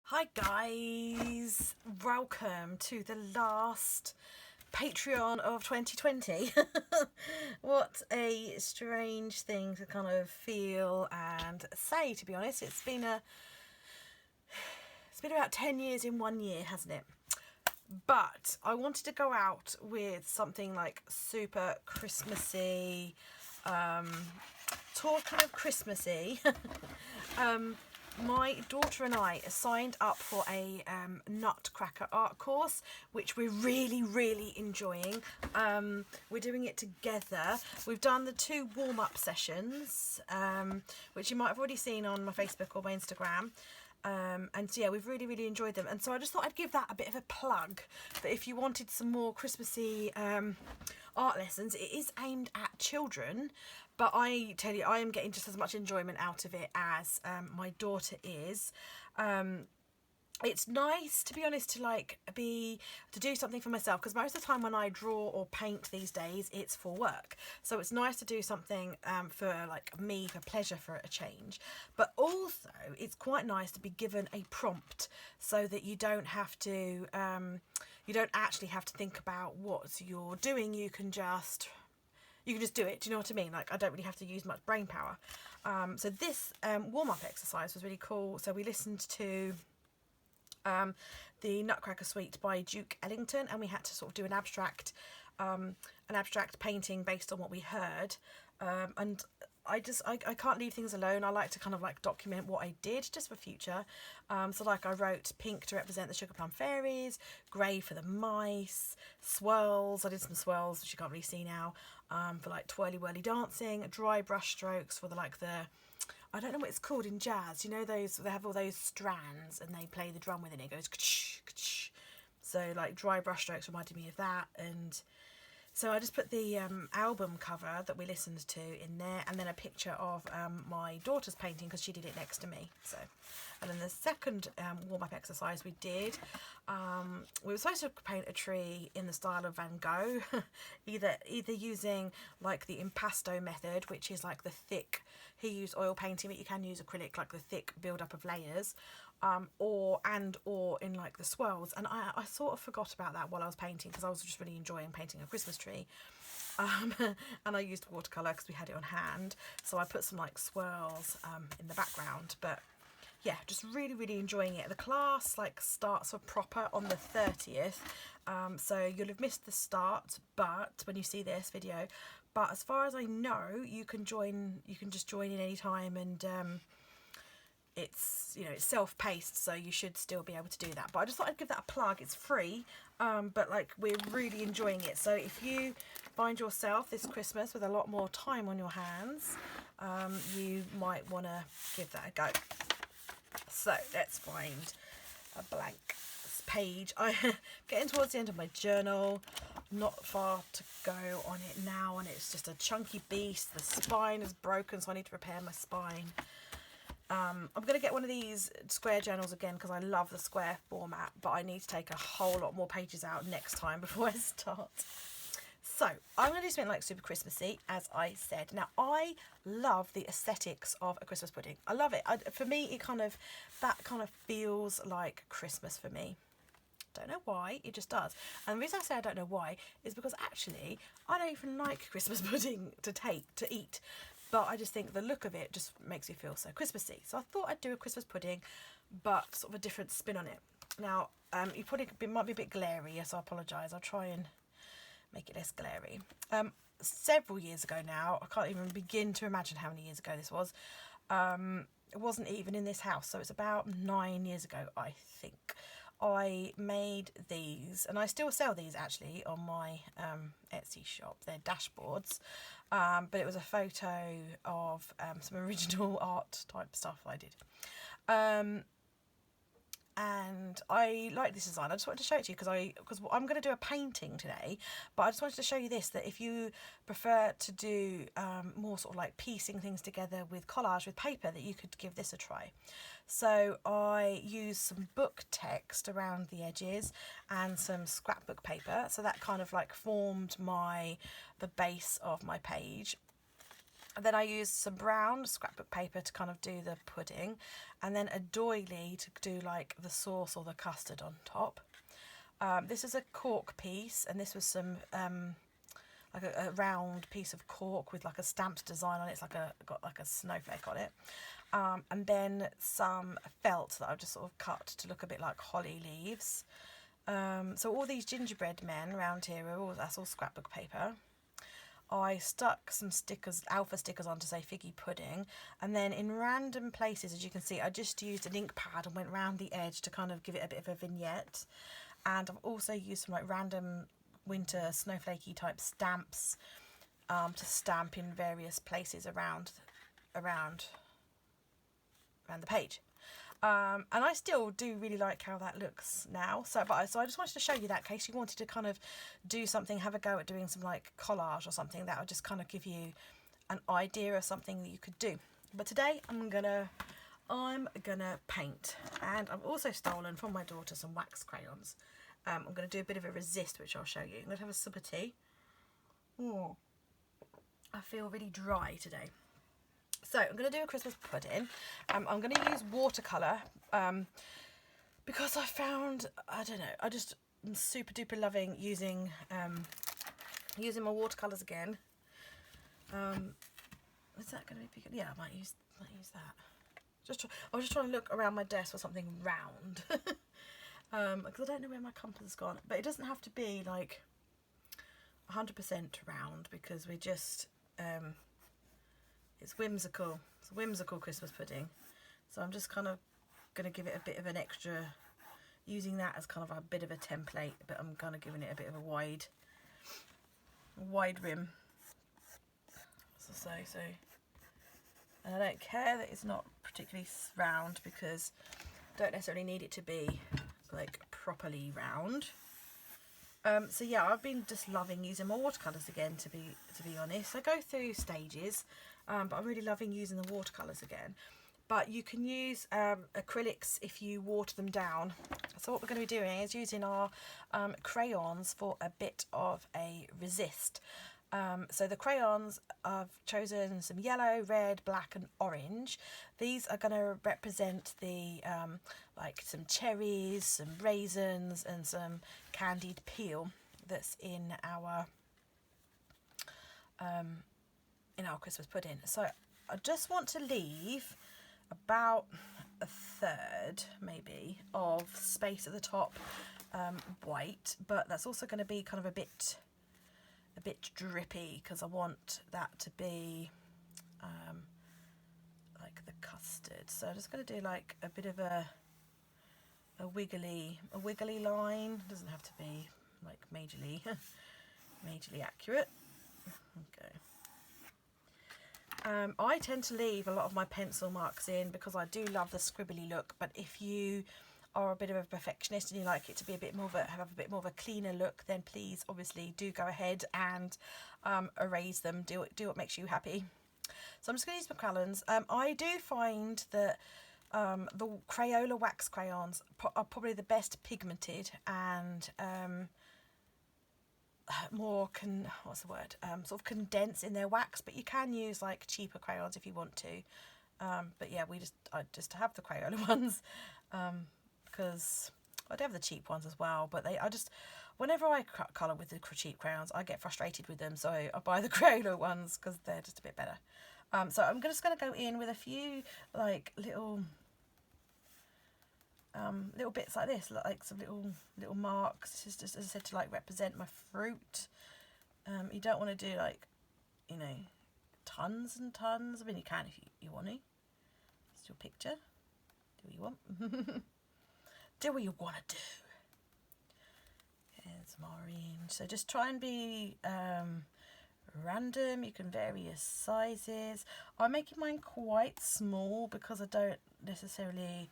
Hi guys, welcome to the last Patreon of 2020. What a strange thing to kind of feel and say, to be honest. It's been about 10 years in 1 year, hasn't it? But I wanted to go out with something like super Christmassy, talking of Christmassy. My daughter and I signed up for a Nutcracker art course, which we're really enjoying. We're doing it together. We've done the 2 warm-up sessions, which you might have already seen on my Facebook or my Instagram. And so yeah, we've really enjoyed them, and so I just thought I'd give that a bit of a plug, that if you wanted some more Christmassy art lessons, it is aimed at children, but I tell you, I am getting just as much enjoyment out of it as my daughter is. It's nice, to be honest, to do something for myself, because most of the time when I draw or paint these days, it's for work. So it's nice to do something for like me, for pleasure, for a change. But also it's quite nice to be given a prompt, so that you don't have to you don't actually have to think about what you're doing. You can just do it. Do you know what I mean? Like, I don't really have to use much brain power. So this warm-up exercise was really cool. So we listened to the Nutcracker Suite by Duke Ellington, and we had to sort of do an abstract painting based on what we heard. And I can't leave things alone. I like to kind of like document what I did, just for future. So like, I wrote pink to represent the Sugar Plum Fairies, grey for the mice, swirls. I did some swirls, which you can't really see now, for like twirly whirly dancing, dry brush strokes for the I don't know what it's called in jazz. You know, those, they have all those strands and they play the drum with it and it goes ka-ch, ka-ch. So like, dry brush strokes reminded me of that. And so I just put the album cover that we listened to in there, and then a picture of my daughter's painting, because she did it next to me. So, and then the second warm-up exercise we did, we were supposed to paint a tree in the style of Van Gogh, either using like the impasto method, which is like the thick, he used oil painting, but you can use acrylic, like the thick build-up of layers, or in like the swirls. And I sort of forgot about that while I was painting, because I was just really enjoying painting a Christmas tree. And I used watercolour because we had it on hand, so I put some like swirls in the background. But yeah, just really enjoying it. The class like starts for proper on the 30th, so you'll have missed the start, but when you see this video, but as far as I know, you can just join in any time, and it's, you know, it's self-paced, so you should still be able to do that. But I just thought I'd give that a plug. It's free, but like, we're really enjoying it. So if you find yourself this Christmas with a lot more time on your hands, you might want to give that a go. So let's find a blank page. I'm getting towards the end of my journal, not far to go on it now, and it's just a chunky beast. The spine is broken, so I need to repair my spine. I'm going to get one of these square journals again, because I love the square format, but I need to take a whole lot more pages out next time before I start. So I'm going to do something like super Christmassy, as I said. Now, I love the aesthetics of a Christmas pudding. I love it. For me, that kind of feels like Christmas for me. Don't know why, it just does. And the reason I say I don't know why is because actually I don't even like Christmas pudding to eat, but I just think the look of it just makes me feel so Christmassy. So I thought I'd do a Christmas pudding, but sort of a different spin on it. Now, you probably might be a bit glary, so I apologise. I'll try and make it less glary. Several years ago now, I can't even begin to imagine how many years ago this was. It wasn't even in this house, so it's about 9 years ago, I think. I made these, and I still sell these actually on my Etsy shop. They're dashboards, but it was a photo of some original art type stuff I did. And I like this design. I just wanted to show it to you because I'm going to do a painting today, but I just wanted to show you this, that if you prefer to do more sort of like piecing things together with collage with paper, that you could give this a try. So I used some book text around the edges and some scrapbook paper, so that kind of like formed the base of my page. Then I used some brown scrapbook paper to kind of do the pudding, and then a doily to do like the sauce or the custard on top. This is a cork piece, and this was some like a round piece of cork with like a stamped design on it. It's like got like a snowflake on it. And then some felt that I've just sort of cut to look a bit like holly leaves. So all these gingerbread men around here that's all scrapbook paper. I stuck some stickers, alpha stickers on to say figgy pudding, and then in random places, as you can see, I just used an ink pad and went round the edge to kind of give it a bit of a vignette. And I've also used some like random winter snowflakey type stamps to stamp in various places around the page. And I still do really like how that looks now. So I just wanted to show you that in case you wanted to kind of do something, have a go at doing some like collage or something. That would just kind of give you an idea of something that you could do. But today I'm gonna paint, and I've also stolen from my daughter some wax crayons. I'm gonna do a bit of a resist, which I'll show you. I'm gonna have a sip of tea. Oh, I feel really dry today. So I'm going to do a Christmas pudding. I'm going to use watercolour because I found, I don't know, I'm super duper loving using my watercolours again. Is that going to be big? Yeah, I might use that. I was just trying to look around my desk for something round because I don't know where my compass has gone. But it doesn't have to be like 100% round because we're just it's whimsical. It's a whimsical Christmas pudding. So I'm just kind of going to give it a bit of an extra, using that as kind of a bit of a template, but I'm kind of giving it a bit of a wide rim. So, and I don't care that it's not particularly round because I don't necessarily need it to be like properly round. So yeah, I've been just loving using my watercolours again, to be honest. I go through stages, but I'm really loving using the watercolours again. But you can use acrylics if you water them down. So what we're going to be doing is using our crayons for a bit of a resist. So the crayons, I've chosen some yellow, red, black and orange. These are going to represent the like some cherries, some raisins and some candied peel that's in our Christmas pudding. So I just want to leave about a third maybe of space at the top white, but that's also going to be kind of a bit drippy because I want that to be like the custard. So I'm just going to do like a bit of a wiggly line. It doesn't have to be like majorly accurate. Okay. I tend to leave a lot of my pencil marks in because I do love the scribbly look, but if you are a bit of a perfectionist and you like it to be a bit more of have a bit more of a cleaner look, then please obviously do go ahead and erase them. Do what makes you happy. So I'm just going to use my crayons. I do find that the Crayola wax crayons are probably the best pigmented and more sort of condense in their wax, but you can use like cheaper crayons if you want to. But yeah, I just have the Crayola ones because I do have the cheap ones as well, but whenever I colour with the cheap crayons, I get frustrated with them, so I buy the Crayola ones because they're just a bit better. So I'm just going to go in with a few like little bits like this, like some little marks. This is just, as I said, to like represent my fruit. You don't want to do like, tons and tons. I mean, you can if you want to. It's your picture. Do what you want. Do what you want to do. And some orange. So just try and be random. You can vary your sizes. I'm making mine quite small because I don't necessarily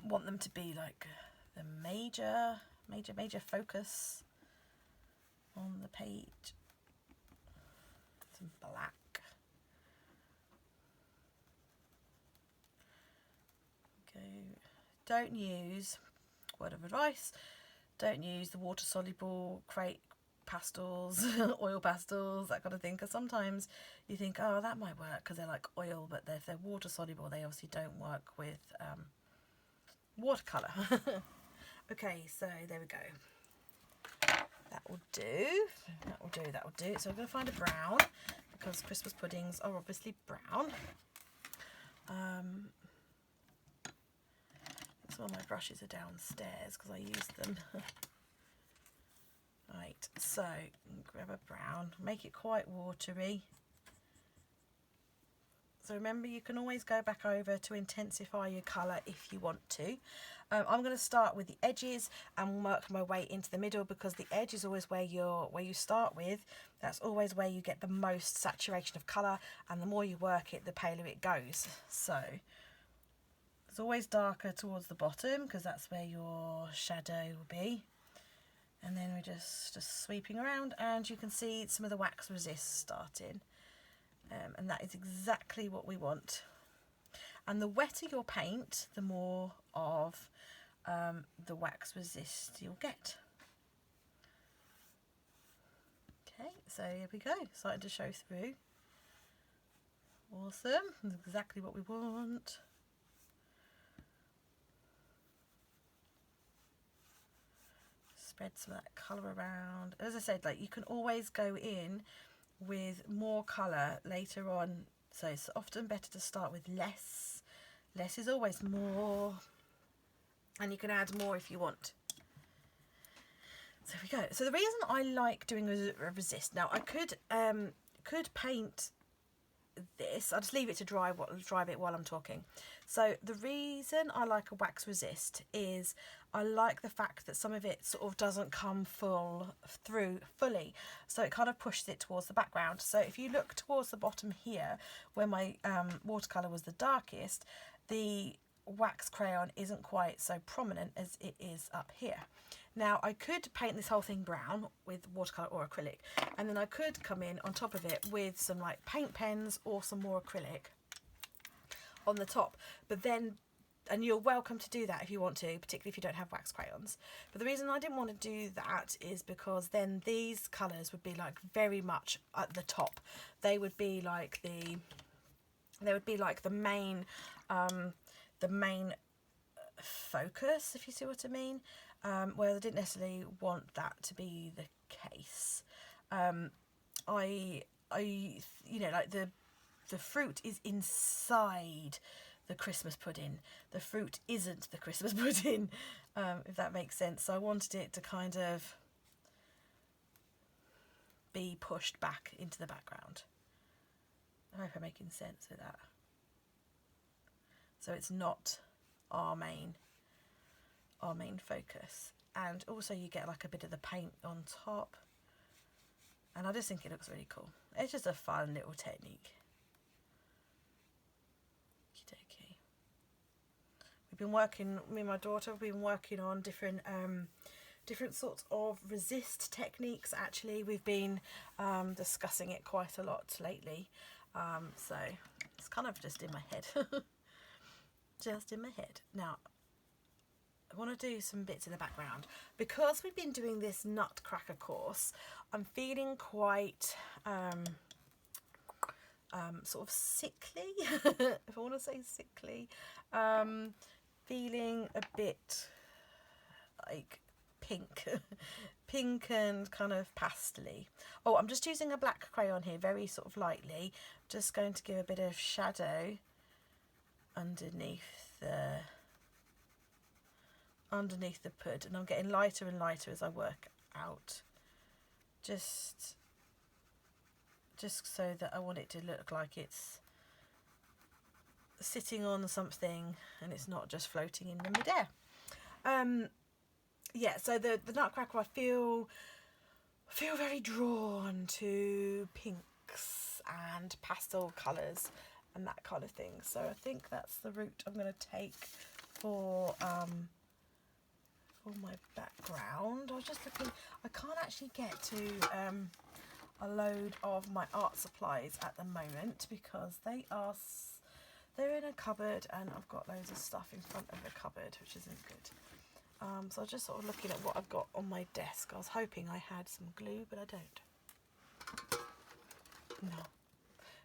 want them to be like the major focus on the page. Some black. Don't use, word of advice, don't use the water soluble pastels, oil pastels, that kind of thing, because sometimes you think, oh, that might work because they're like oil, but if they're water soluble, they obviously don't work with watercolour. Okay, so there we go. That will do. That will do. That will do. So I'm going to find a brown because Christmas puddings are obviously brown. Some of my brushes are downstairs because I use them. Right, so grab a brown, make it quite watery. So remember, you can always go back over to intensify your colour if you want to. I'm going to start with the edges and work my way into the middle, because the edge is always where you start with. That's always where you get the most saturation of colour, and the more you work it, the paler it goes. So it's always darker towards the bottom because that's where your shadow will be. And then we're just sweeping around, and you can see some of the wax resist starting. And that is exactly what we want. And the wetter your paint, the more of the wax resist you'll get. Okay, so here we go, starting to show through. Awesome, that's exactly what we want. Spread some of that colour around. As I said, like, you can always go in with more colour later on, so it's often better to start with less. Less is always more, and you can add more if you want. So here we go. So the reason I like doing a resist, now I could paint this. I'll just leave it to dry a bit while I'm talking. So the reason I like a wax resist is I like the fact that some of it sort of doesn't come through fully, so it kind of pushes it towards the background. So if you look towards the bottom here, where my watercolour was the darkest, the wax crayon isn't quite so prominent as it is up here. Now I could paint this whole thing brown with watercolour or acrylic, and then I could come in on top of it with some like paint pens or some more acrylic on the top. But then, and you're welcome to do that if you want to, particularly if you don't have wax crayons. But the reason I didn't want to do that is because then these colours would be like very much at the top. They would be like the main focus, if you see what I mean. Whereas I didn't necessarily want that to be the case. You know, like the fruit is inside the Christmas pudding. The fruit isn't the Christmas pudding, if that makes sense. So I wanted it to kind of be pushed back into the background. I hope I'm making sense with that. So it's not our main focus. And also you get like a bit of the paint on top. And I just think it looks really cool. It's just a fun little technique. Okey-dokey. We've been working, me and my daughter have been working on different sorts of resist techniques. Actually, we've been discussing it quite a lot lately. So it's kind of just in my head. Just in my head. Now, I want to do some bits in the background. Because we've been doing this Nutcracker course, I'm feeling quite sort of sickly, if I want to say sickly. Feeling a bit like pink. Pink and kind of pastel-y. Oh, I'm just using a black crayon here, very sort of lightly. Just going to give a bit of shadow underneath the pud, and I'm getting lighter and lighter as I work out, just so that I want it to look like it's sitting on something and it's not just floating in midair. Yeah, so the Nutcracker, I feel very drawn to pinks and pastel colours and that kind of thing. So I think that's the route I'm going to take for my background. I was just looking, I can't actually get to a load of my art supplies at the moment because they're in a cupboard, and I've got loads of stuff in front of the cupboard, which isn't good. So I was just sort of looking at what I've got on my desk. I was hoping I had some glue, but I don't. No.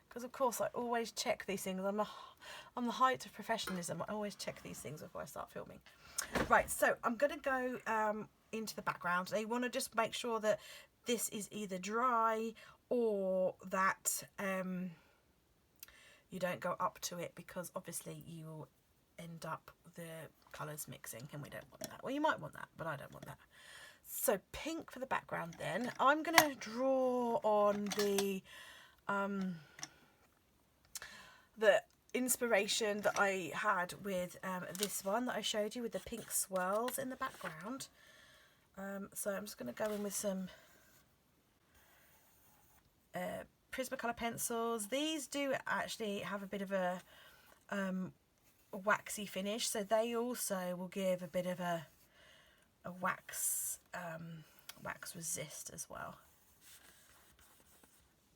Because of course I always check these things. I'm the height of professionalism. I always check these things before I start filming. Right, so I'm going to go into the background. Now you want to just make sure that this is either dry or that you don't go up to it, because obviously you will end up the colours mixing, and we don't want that. Well, you might want that, but I don't want that. So pink for the background then. I'm going to draw on the inspiration that I had with this one that I showed you with the pink swirls in the background. So I'm just going to go in with some Prismacolor pencils. These do actually have a bit of a waxy finish, so they also will give a bit of a wax resist as well.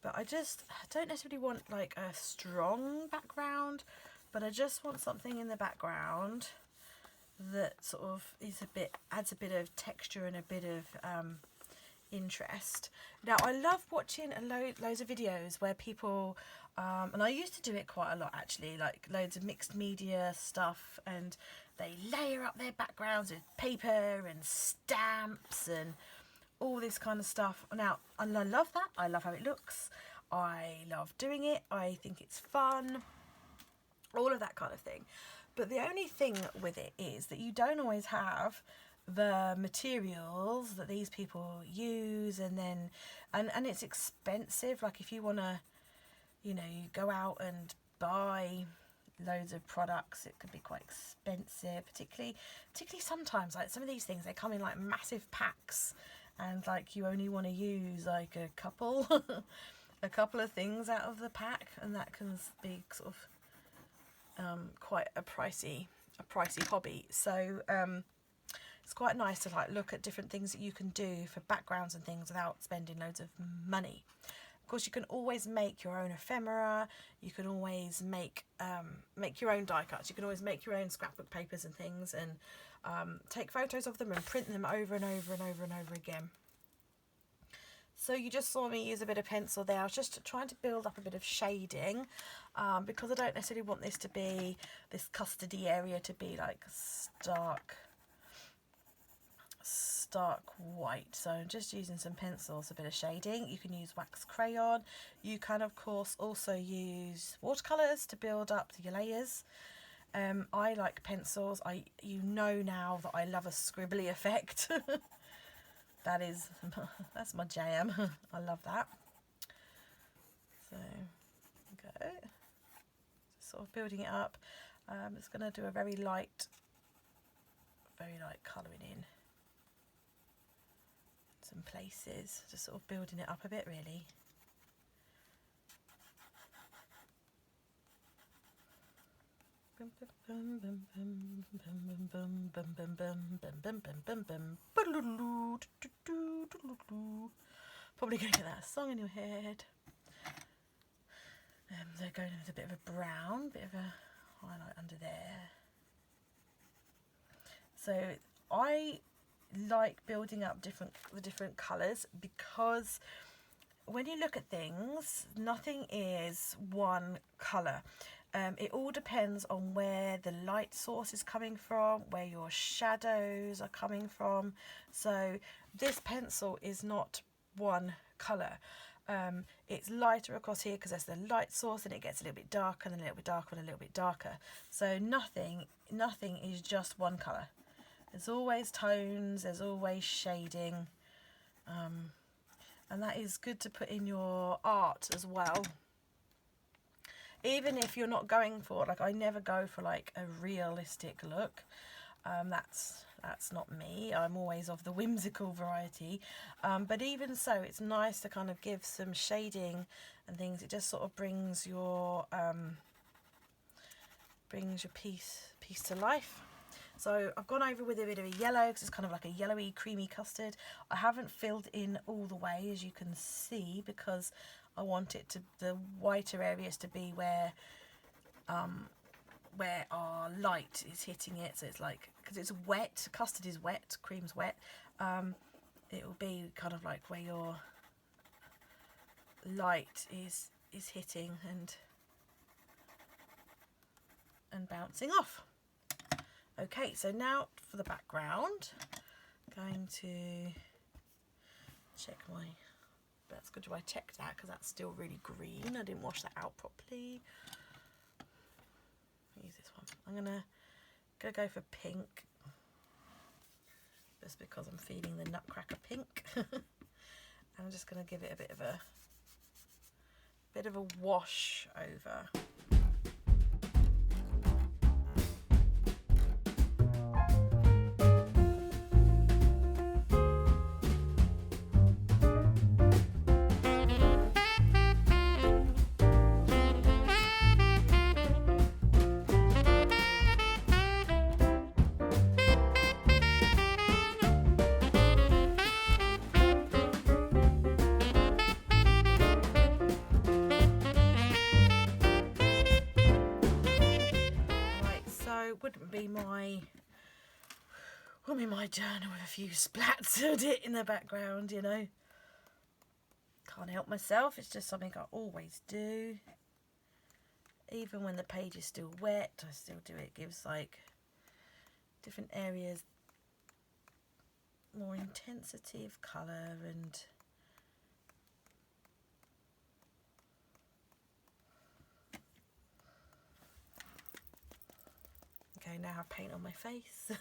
But I don't necessarily want like a strong background, but I just want something in the background that sort of adds a bit of texture and a bit of interest. Now I love watching loads of videos where people and I used to do it quite a lot actually, like loads of mixed media stuff, and they layer up their backgrounds with paper and stamps and all this kind of stuff. Now I love that. I love how it looks. I love doing it. I think it's fun, all of that kind of thing. But the only thing with it is that you don't always have the materials that these people use, and then and it's expensive. Like if you want to, you know, you go out and buy loads of products, it could be quite expensive, particularly sometimes. Like some of these things, they come in like massive packs, and like you only want to use like a couple a couple of things out of the pack, and that can be sort of quite a pricey hobby. So it's quite nice to like look at different things that you can do for backgrounds and things without spending loads of money. Of course, you can always make your own ephemera. You can always make your own die cuts. You can always make your own scrapbook papers and things, and take photos of them and print them over and over and over and over again. So you just saw me use a bit of pencil there. I was just trying to build up a bit of shading, because I don't necessarily want this this custardy area to be like stark white. So I'm just using some pencils, a bit of shading. You can use wax crayon. You can of course also use watercolors to build up your layers. I like pencils. You know now that I love a scribbly effect. That's my jam. I love that. So go, just sort of building it up. It's going to do a very light colouring in some places, just sort of building it up a bit really. Probably going to get that song in your head. They're going with a bit of a brown, bit of a highlight under there. So I like building up the different colours, because when you look at things, nothing is one colour. It all depends on where the light source is coming from, where your shadows are coming from. So this pencil is not one colour. It's lighter across here because that's the light source, and it gets a little bit darker and a little bit darker and a little bit darker. So nothing is just one colour. There's always tones, there's always shading, and that is good to put in your art as well. Even if you're not going for, like, I never go for like a realistic look. That's not me. I'm always of the whimsical variety. But even so, it's nice to kind of give some shading and things. It just sort of brings your piece to life. So I've gone over with a bit of a yellow because it's kind of like a yellowy, creamy custard. I haven't filled in all the way, as you can see, because I want it to, the whiter areas to be where where our light is hitting it. So it's like, because it's wet, custard is wet, cream's wet, it will be kind of like where your light is hitting and bouncing off. Okay, so now for the background, going to check my, that's good, I checked that because that's still really green. I didn't wash that out properly. Use this one. I'm gonna go for pink, just because I'm feeling the Nutcracker pink. I'm just gonna give it a bit of a wash over. Wouldn't be my journal with a few splats of it in the background, you know. Can't help myself, it's just something I always do. Even when the page is still wet, I still do it. It gives like different areas more intensity of colour and okay, now I have paint on my face.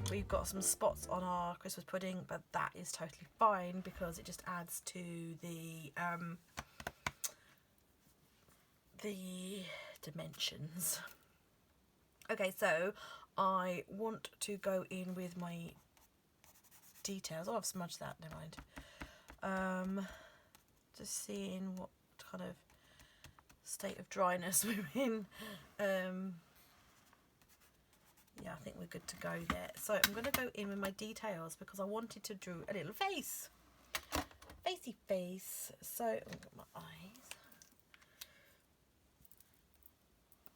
We've got some spots on our Christmas pudding, but that is totally fine because it just adds to the dimensions. Okay, so I want to go in with my details. Oh, I've smudged that, never mind. Just seeing what kind of state of dryness we're in. Yeah, I think we're good to go there. So I'm going to go in with my details because I wanted to draw a little face. Facey face. So I've got my eyes.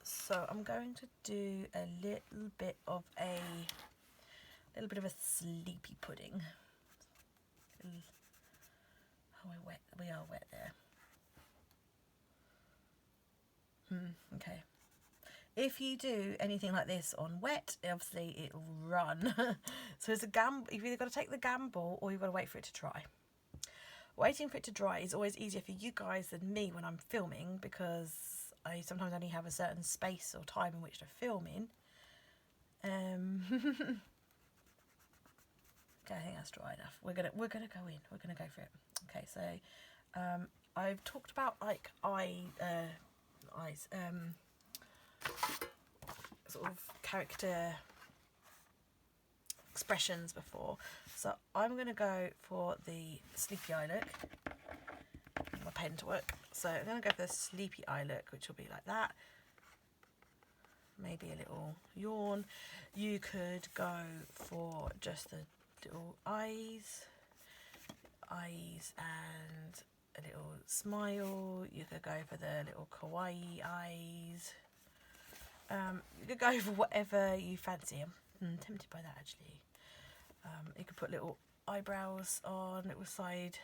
So I'm going to do a little bit of a sleepy pudding. Oh, we're wet. We are wet there. Okay. If you do anything like this on wet, obviously it'll run. So it's a gamble. You've either got to take the gamble or you've got to wait for it to dry. Waiting for it to dry is always easier for you guys than me when I'm filming because I sometimes only have a certain space or time in which to film in. Okay, I think that's dry enough. We're gonna go in. We're gonna go for it. Okay, so I've talked about like eyes. Sort of character expressions before, so I'm going to go for the sleepy eye look. My pen to work, so I'm going to go for the sleepy eye look, which will be like that. Maybe a little yawn. You could go for just the little eyes and a little smile. You could go for the little kawaii eyes. You could go for whatever you fancy. I'm tempted by that actually. You could put little eyebrows on, little side.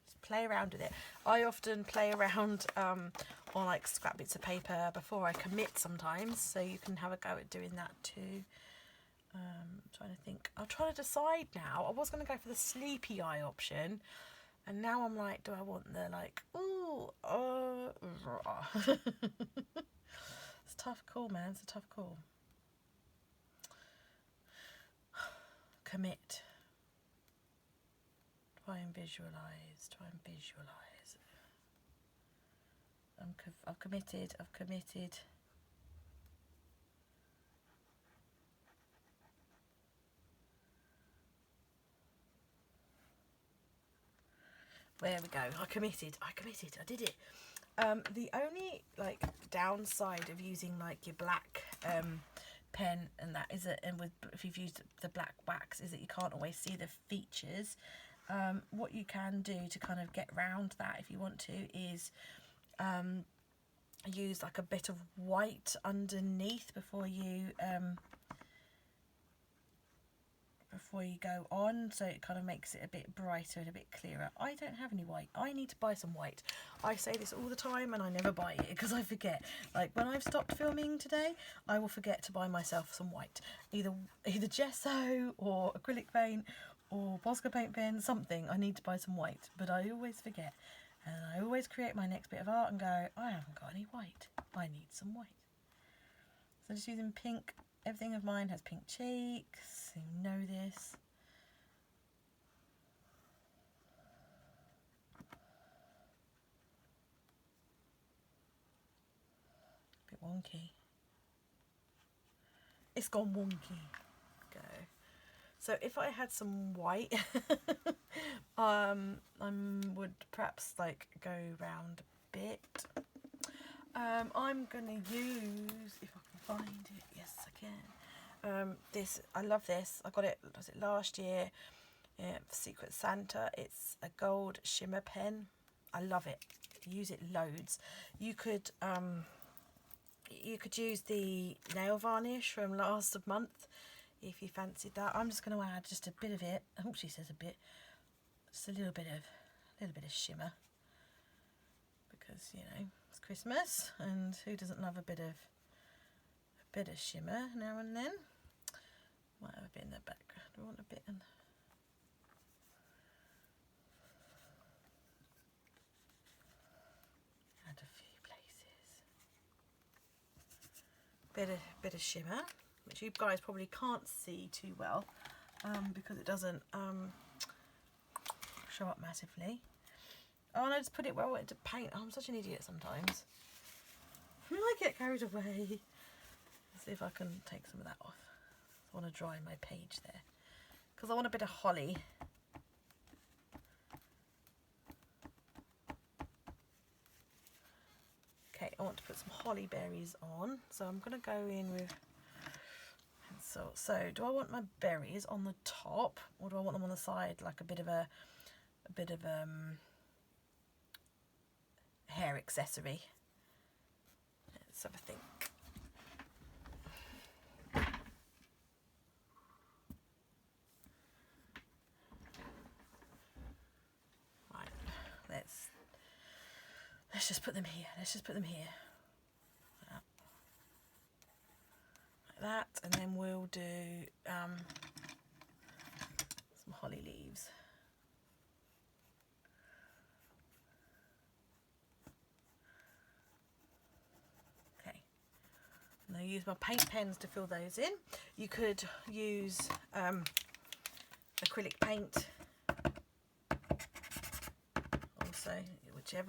Just play around with it. I often play around on like scrap bits of paper before I commit sometimes, so you can have a go at doing that too. I'm trying to think. I'm trying to decide now. I was going to go for the sleepy eye option. And now I'm like, do I want the like, ooh, It's a tough call, man. It's a tough call. Commit. Try and visualise. Try and visualise. I've committed. I've committed. There we go. I committed. I did it. The only like downside of using like your black pen and that is it, and with if you've used the black wax, is that you can't always see the features. What you can do to kind of get round that, if you want to, is use like a bit of white underneath before you go on, so it kind of makes it a bit brighter and a bit clearer. I don't have any white. I need to buy some white. I say this all the time and I never buy it because I forget. Like when I've stopped filming today, I will forget to buy myself some white. Either gesso or acrylic paint or Posca paint pen, something. I need to buy some white, but I always forget. And I always create my next bit of art and go, I haven't got any white. I need some white. So just using pink. Everything of mine has pink cheeks. You know this. A bit wonky. It's gone wonky. Go. So if I had some white, I would perhaps like go round a bit. I'm gonna use, if I can find it, yes I can. This, I love this. I got it, was it last year? Yeah, Secret Santa. It's a gold shimmer pen. I love it. Use it loads. You could use the nail varnish from last month if you fancied that. I'm just going to add just a bit of it. Oh, she says a bit. Just a little bit of shimmer, because you know it's Christmas, and who doesn't love a bit of shimmer now and then? Might have a bit in the background. Do I want a bit in? Add a few places. Bit of shimmer, which you guys probably can't see too well because it doesn't show up massively. Oh, and I just put it where I wanted to paint. Oh, I'm such an idiot sometimes. I get carried away. Let's see if I can take some of that off. I want to dry my page there because I want a bit of holly. Okay, I want to put some holly berries on, so I'm going to go in with pencil. So do I want my berries on the top, or do I want them on the side, like a bit of hair accessory? Let's have a think. Right, let's just put them here. Like that, and then we'll do some holly leaves. Okay, and I use my paint pens to fill those in. You could use acrylic paint also,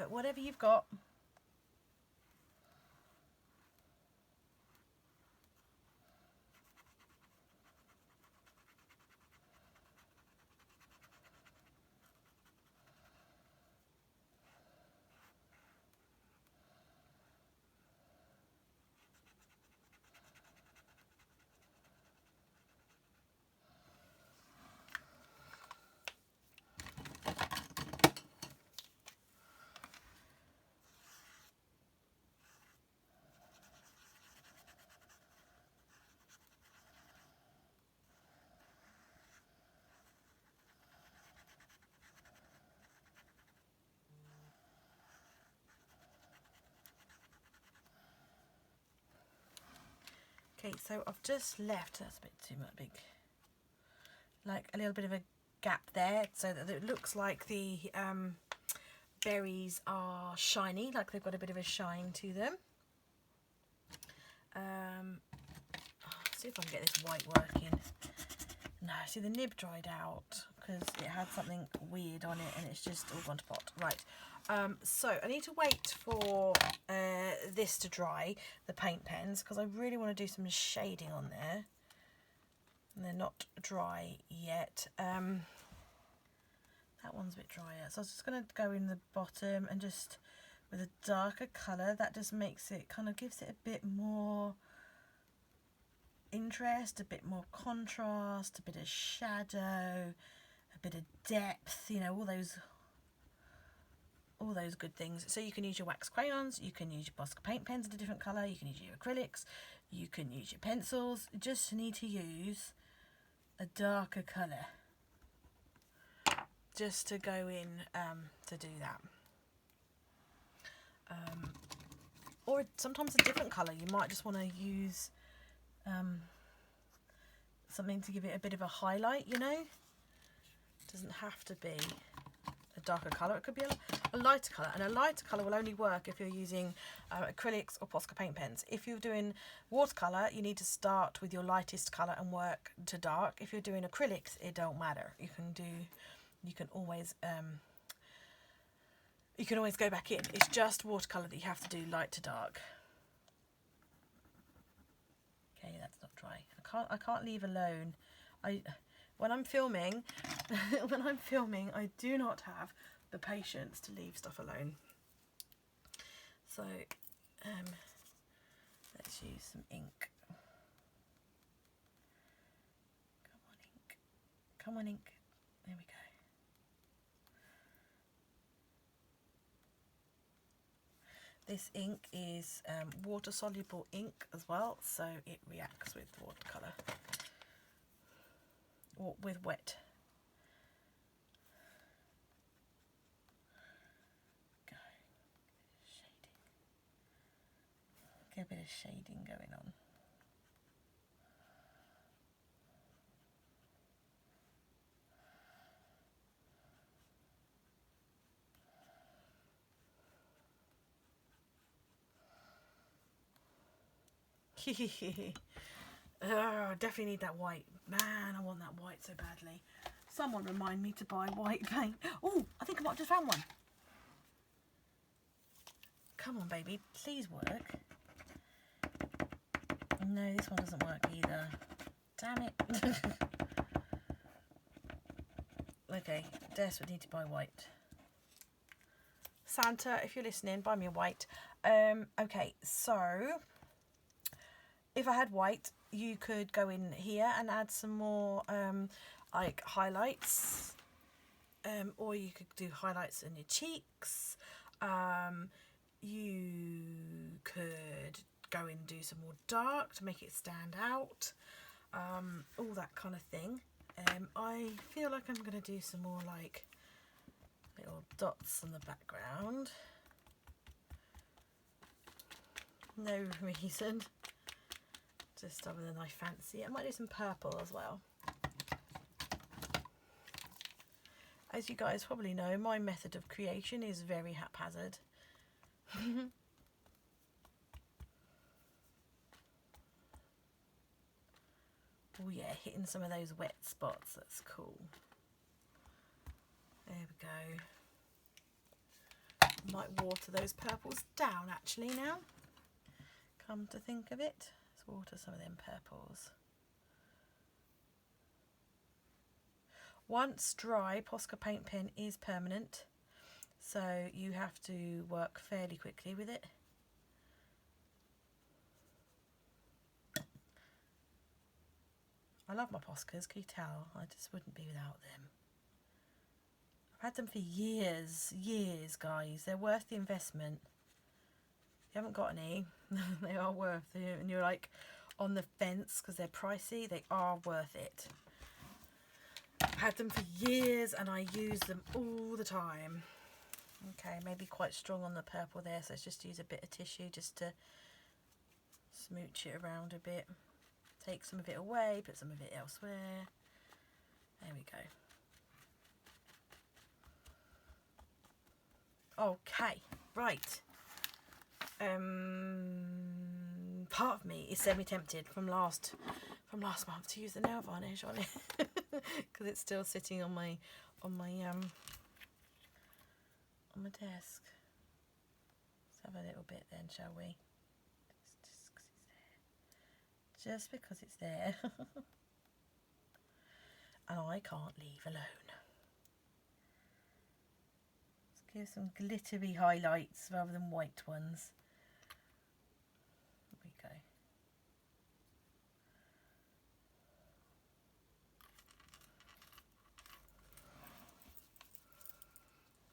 whatever you've got. Okay, so I've just left, that's a bit too much big, like a little bit of a gap there, so that it looks like the berries are shiny, like they've got a bit of a shine to them. See if I can get this white working. No, see the nib dried out because it had something weird on it and it's just all gone to pot. Right, so I need to wait for this to dry, the paint pens, because I really want to do some shading on there. And they're not dry yet. That That one's a bit drier. So I was just going to go in the bottom and just with a darker colour. That just makes it, kind of gives it a bit more interest, a bit more contrast, a bit of shadow, a bit of depth, you know, all those good things. So you can use your wax crayons, you can use your Posca paint pens in a different colour, you can use your acrylics, you can use your pencils. You just need to use a darker colour just to go in to do that. Or sometimes a different colour. You might just want to use something to give it a bit of a highlight, you know. It doesn't have to be a darker colour. It could be a lighter colour, and a lighter colour will only work if you're using acrylics or Posca paint pens. If you're doing watercolour, you need to start with your lightest colour and work to dark. If you're doing acrylics, it don't matter. You can always go back in. It's just watercolour that you have to do light to dark. Okay, that's not dry. I can't leave alone. When I'm filming, I do not have the patience to leave stuff alone. So, let's use some ink. Come on, ink. There we go. This ink is water-soluble ink as well, so it reacts with watercolour. Or with wet. Go. Shading. Get a bit of shading going on. Definitely need that white. Man, I want that white so badly. Someone remind me to buy white paint. Oh, I think I might have just found one. Come on, baby. Please work. No, this one doesn't work either. Damn it. Okay, desperately need to buy white. Santa, if you're listening, buy me a white. Okay, so if I had white, you could go in here and add some more like highlights, or you could do highlights in your cheeks. You could go in and do some more dark to make it stand out, all that kind of thing. I feel like I'm going to do some more like little dots on the background. No reason. Just other than I fancy it. I might do some purple as well. As you guys probably know, my method of creation is very haphazard. Oh yeah, hitting some of those wet spots, that's cool. There we go. Might water those purples down actually now. Come to think of it. Water some of them purples. Once dry, Posca paint pen is permanent, so you have to work fairly quickly with it. I love my Poscas, can you tell? I just wouldn't be without them. I've had them for years, guys. They're worth the investment. If you haven't got any, they are worth it, and you're like on the fence because they're pricey, they are worth it. I've had them for years and I use them all the time. Okay, maybe quite strong on the purple there, so let's just use a bit of tissue just to smooch it around a bit. Take some of it away, put some of it elsewhere. There we go. Okay, right. Part of me is semi-tempted from last month to use the nail varnish on it because it's still sitting on my desk. Let's have a little bit then, shall we? Just because it's there. And I can't leave alone. Here's some glittery highlights rather than white ones. There we go.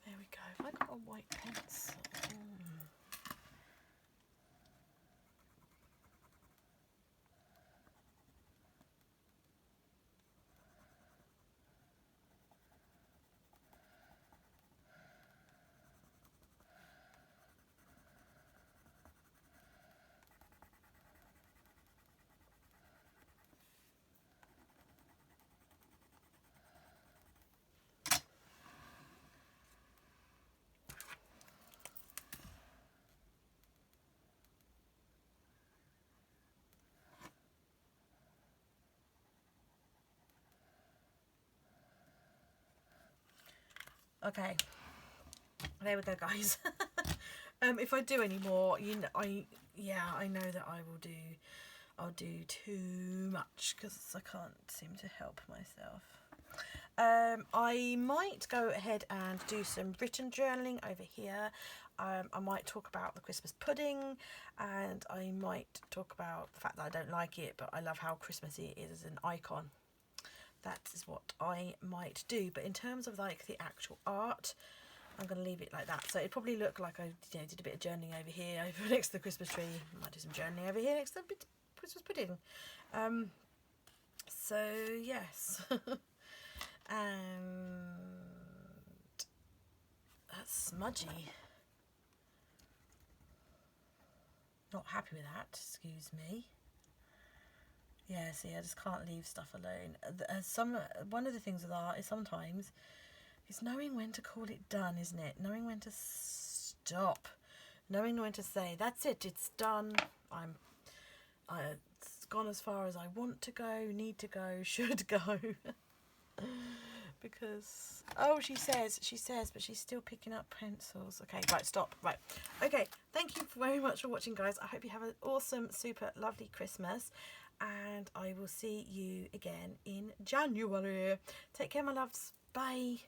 There we go. Have I got a white pencil? Okay, there we go, guys. If I do any more, you know, I know that I'll do too much because I can't seem to help myself. I might go ahead and do some written journaling over here. I might talk about the Christmas pudding, and I might talk about the fact that I don't like it, but I love how Christmassy it is as an icon. That is what I might do. But in terms of like the actual art, I'm going to leave it like that. So it'd probably look like I did a bit of journaling over here, over next to the Christmas tree. I might do some journaling over here next to the Christmas pudding. So yes. And that's smudgy. Not happy with that, excuse me. Yeah, see, I just can't leave stuff alone. One of the things with art is sometimes it's knowing when to call it done, isn't it? Knowing when to stop, knowing when to say that's it, it's done. It's gone as far as I want to go, need to go, should go. Because she says, but she's still picking up pencils. Okay, right, stop. Right, okay. Thank you very much for watching, guys. I hope you have an awesome, super lovely Christmas. And I will see you again in January. Take care, my loves. Bye.